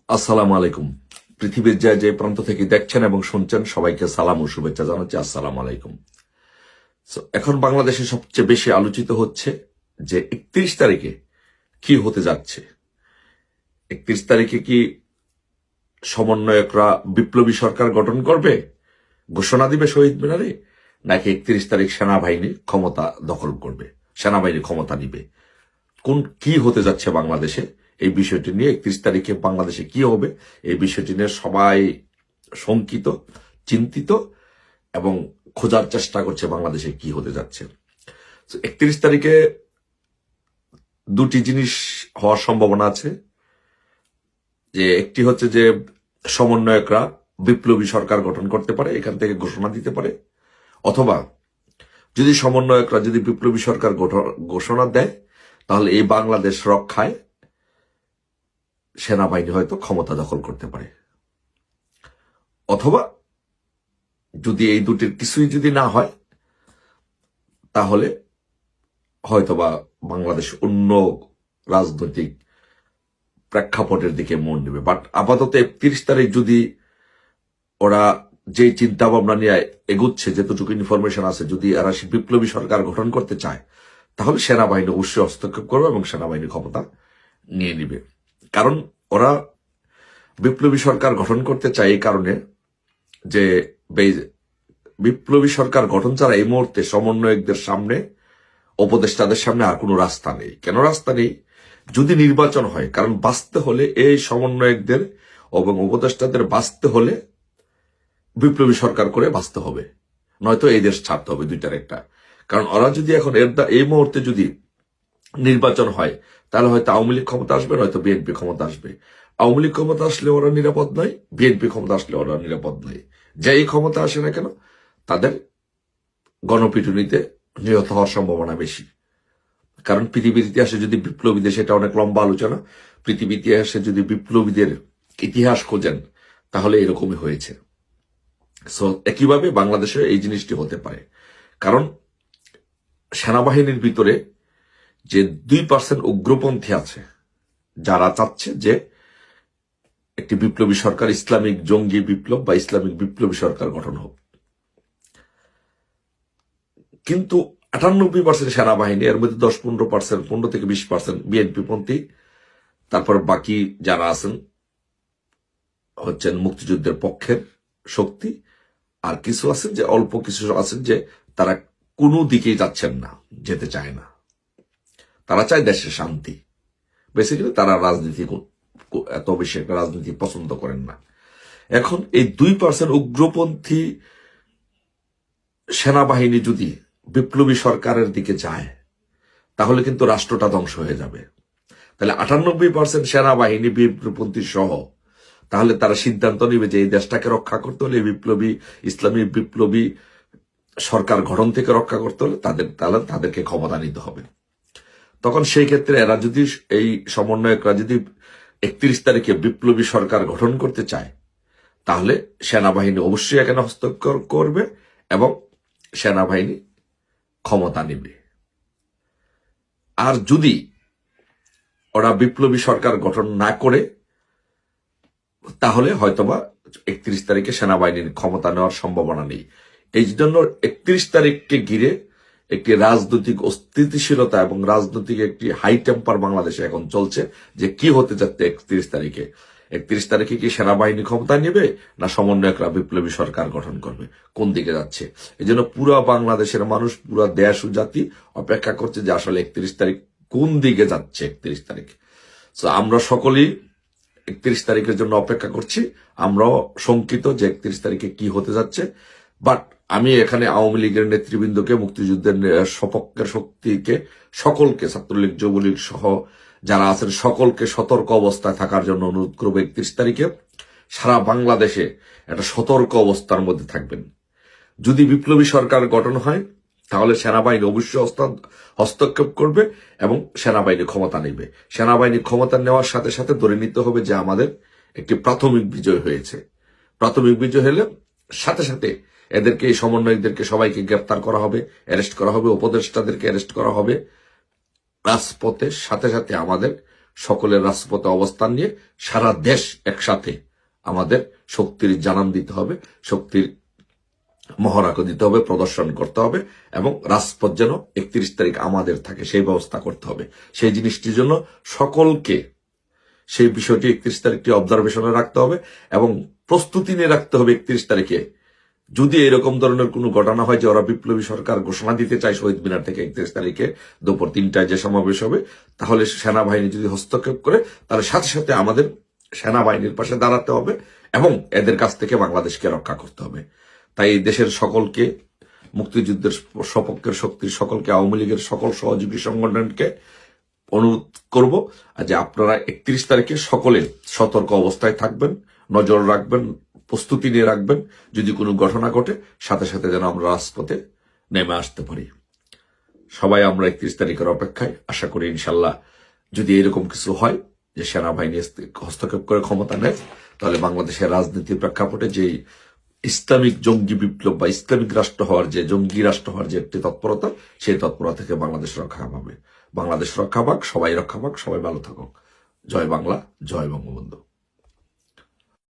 আসসালামু আলাইকুম। পৃথিবীর যে প্রান্ত থেকে দেখছেন এবং শুনছেন সবাইকে সালাম ও শুভেচ্ছা জানাচ্ছি। আসসালামু আলাইকুম। এখন বাংলাদেশে সবচেয়ে বেশি আলোচিত হচ্ছে যে 31 তারিখে কি হতে যাচ্ছে। 31 তারিখে কি সমন্বয়করা বিপ্লবী সরকার গঠন করবে, ঘোষণা দিবে শহীদ মিনারে, নাকি 31 তারিখ সেনাবাহিনী ক্ষমতা দখল করবে, সেনাবাহিনী ক্ষমতা নিবে? কি হতে যাচ্ছে বাংলাদেশে, এই বিষয়টি নিয়ে 31 তারিখে বাংলাদেশে কি হবে, এই বিষয়টি নিয়ে সবাই শঙ্কিত, চিন্তিত এবং খোঁজার চেষ্টা করছে বাংলাদেশে কি হতে যাচ্ছে। 31 তারিখে দুটি জিনিস হওয়ার সম্ভাবনা আছে। যে একটি হচ্ছে যে সমন্বয়করা বিপ্লবী সরকার গঠন করতে পারে, এখান থেকে ঘোষণা দিতে পারে, অথবা যদি সমন্বয়করা যদি বিপ্লবী সরকার ঘোষণা দেয় তাহলে এই বাংলাদেশ রক্ষায় সেনাবাহিনী হয়তো ক্ষমতা দখল করতে পারে। অথবা যদি এই দুটির কিছুই যদি না হয় তাহলে হয়তোবা বাংলাদেশ অন্য রাজনৈতিক প্রেক্ষাপটের দিকে মন নেবে। বাট আপাতত 31 তারিখ যদি ওরা যে চিন্তা ভাবনা নিয়ে এগুচ্ছে, যতটুকু ইনফরমেশন আছে, যদি এরা বিপ্লবী সরকার গঠন করতে চায় তাহলে সেনাবাহিনী অবশ্যই হস্তক্ষেপ করবে এবং সেনাবাহিনী ক্ষমতা নিয়ে নিবে। কারণ ওরা বিপ্লবী সরকার গঠন করতে চায় এই কারণে যে বিপ্লবী সরকার গঠন ছাড়া এই মুহূর্তে সমন্বয়কদের সামনে, উপদেষ্টাদের সামনে আর কোনো রাস্তা নেই। কেন রাস্তা নেই? যদি নির্বাচন হয়, কারণ বাঁচতে হলে এই সমন্বয়কদের এবং উপদেষ্টাদের বাঁচতে হলে বিপ্লবী সরকার করে বাঁচতে হবে, নয়তো এই দেশ ছাড়তে হবে, দুইটার একটা। কারণ ওরা যদি এখন এই মুহূর্তে যদি নির্বাচন হয় তাহলে হয়তো আওয়ামী লীগ ক্ষমতা আসবে, নয়তো বিএনপি ক্ষমতা আসবে। আওয়ামী লীগ ক্ষমতা আসলে ওরা নিরাপদ নয়, বিএনপি ক্ষমতা আসলে ওরা নিরাপদ নয়। যেই ক্ষমতা আসে না কেন তাদের গণপিটুনিতে নিহত হওয়ার সম্ভাবনা বেশি। কারণ পৃথিবীর ইতিহাসে যদি বিপ্লবীদের, সেটা অনেক লম্বা আলোচনা, পৃথিবীর ইতিহাসে যদি বিপ্লবীদের ইতিহাস খোঁজেন তাহলে এরকমই হয়েছে। সো একইভাবে বাংলাদেশে এই জিনিসটি হতে পারে। কারণ সেনাবাহিনীর ভিতরে যে 2% উগ্রপন্থী আছে, যারা চাচ্ছে যে একটি বিপ্লবী সরকার, ইসলামিক জঙ্গি বিপ্লব বা ইসলামিক বিপ্লবী সরকার গঠন হোক। কিন্তু 98% সেনাবাহিনী, এর মধ্যে 10-15%, 15 থেকে 20% বিএনপি পন্থী, তারপর বাকি যারা আছেন হচ্ছেন মুক্তিযুদ্ধের পক্ষের শক্তি, আর কিছু আছেন যে অল্প কিছু আছেন যে তারা কোনো দিকেই যাচ্ছেন না, যেতে চায় না, তারা চায় দেশের শান্তি। বেসিক্যালি তারা রাজনীতি এত বেশি একটা রাজনীতি পছন্দ করেন না। এখন এই 2% উগ্রপন্থী সেনাবাহিনী যদি বিপ্লবী সরকারের দিকে যায় তাহলে কিন্তু রাষ্ট্রটা ধ্বংস হয়ে যাবে। তাহলে 98% সেনাবাহিনী বিপ্লবপন্থী সহ তাহলে তারা সিদ্ধান্ত নেবে যে এই দেশটাকে রক্ষা করতে হলে, বিপ্লবী ইসলামী বিপ্লবী সরকার গঠন থেকে রক্ষা করতে হলে তাদেরকে ক্ষমতা নিতে হবে। তখন সেই ক্ষেত্রে এরা যদি, এই সমন্বয়করা যদি 31 তারিখে বিপ্লবী সরকার গঠন করতে চায় তাহলে সেনাবাহিনী অবশ্যই এখানে হস্তক্ষেপ করবে এবং সেনাবাহিনী ক্ষমতা নেবে। আর যদি ওরা বিপ্লবী সরকার গঠন না করে তাহলে হয়তোবা 31 তারিখে সেনাবাহিনীর ক্ষমতা নেওয়ার সম্ভাবনা নেই। এই জন্য 31 তারিখকে ঘিরে একটি রাজনৈতিক অস্থিতিশীলতা এবং রাজনৈতিক একটি হাই টেম্পার বাংলাদেশে এখন চলছে যে কি হতে যাচ্ছে 31 তারিখে। 31 তারিখে কি সেনাবাহিনী ক্ষমতা নেবে না সমন্বয়করা বিপ্লবী সরকার গঠন করবে, কোন দিকে যাচ্ছে? এই জন্য পুরো বাংলাদেশের মানুষ, পুরো দেশ ও জাতি অপেক্ষা করছে যে আসলে 31 তারিখ কোন দিকে যাচ্ছে। 31 তারিখ, তো আমরা সকলেই 31 তারিখের জন্য অপেক্ষা করছি। আমরাও শঙ্কিত যে 31 তারিখে কি হতে যাচ্ছে। বাট আমি এখানে আওয়ামী লীগের নেতৃবৃন্দকে, মুক্তিযুদ্ধের সপক্ষের শক্তিকে, সকলকে, ছাত্রলীগ যুবলীগ সহ যারা আছেন সকলকে সতর্ক অবস্থায় থাকার জন্য অনুরোধ করব। 31 তারিখে সারা বাংলাদেশে একটা সতর্ক অবস্থার মধ্যে থাকবেন। যদি বিপ্লবী সরকার গঠন হয় তাহলে সেনাবাহিনী অবশ্যই হস্তক্ষেপ করবে এবং সেনাবাহিনী ক্ষমতা নেবে। সেনাবাহিনী ক্ষমতা নেওয়ার সাথে সাথে ধরে নিতে হবে যে আমাদের একটি প্রাথমিক বিজয় হয়েছে। প্রাথমিক বিজয় হলে সাথে সাথে এদেরকে, এই সমন্বয়কদেরকে সবাইকে গ্রেফতার করা হবে, অ্যারেস্ট করা হবে, উপদেষ্টাদেরকে অ্যারেস্ট করা হবে। রাজপথের সাথে সাথে আমাদের সকলের রাজপথে অবস্থান নিয়ে সারা দেশ একসাথে আমাদের শক্তির জানান দিতে হবে, শক্তির মহড়াকে দিতে হবে, প্রদর্শন করতে হবে এবং রাজপথ যেন 31 তারিখ আমাদের থাকে সেই ব্যবস্থা করতে হবে। সেই জিনিসটির জন্য সকলকে সেই বিষয়টি 31 তারিখটি অবজারভেশনে রাখতে হবে এবং প্রস্তুতি নিয়ে রাখতে হবে 31 তারিখে যদি এরকম ধরনের কোনো ঘটনা হয় যে ওরা বিপ্লবী সরকার ঘোষণা দিতে চায় শহীদ মিনার থেকে 31 তারিখে দুপুর 3টায় যে সমাবেশ হবে, তাহলে সেনাবাহিনী যদি হস্তক্ষেপ করে তাহলে সাথে সাথে আমাদের সেনাবাহিনীর পাশে দাঁড়াতে হবে এবং এদের কাছ থেকে বাংলাদেশকে রক্ষা করতে হবে। তাই এই দেশের সকলকে, মুক্তিযুদ্ধের সপক্ষের শক্তির সকলকে, আওয়ামী লীগের সকল সহযোগী সংগঠনকে অনুরোধ করব যে আপনারা 31 তারিখে সকলে সতর্ক অবস্থায় থাকবেন, নজর রাখবেন, প্রস্তুতি নিয়ে রাখবেন। যদি কোনো ঘটনা ঘটে সাথে সাথে যেন আমরা রাজপথে নেমে আসতে পারি। সবাই আমরা 31 তারিখের অপেক্ষায়। আশা করি ইনশাল্লাহ যদি এরকম কিছু হয় যে সেনাবাহিনী হস্তক্ষেপ করে ক্ষমতা নেয়, তাহলে বাংলাদেশের রাজনীতির প্রেক্ষাপটে যে ইসলামিক জঙ্গি বিপ্লব বা ইসলামিক রাষ্ট্র হওয়ার যে জঙ্গি রাষ্ট্র হওয়ার যে একটি তৎপরতা, সেই তৎপরতা থেকে বাংলাদেশ রক্ষা পাবে। বাংলাদেশ রক্ষা পাক, সবাই রক্ষা পাক, সবাই ভালো থাকুক। জয় বাংলা, জয় বঙ্গবন্ধু।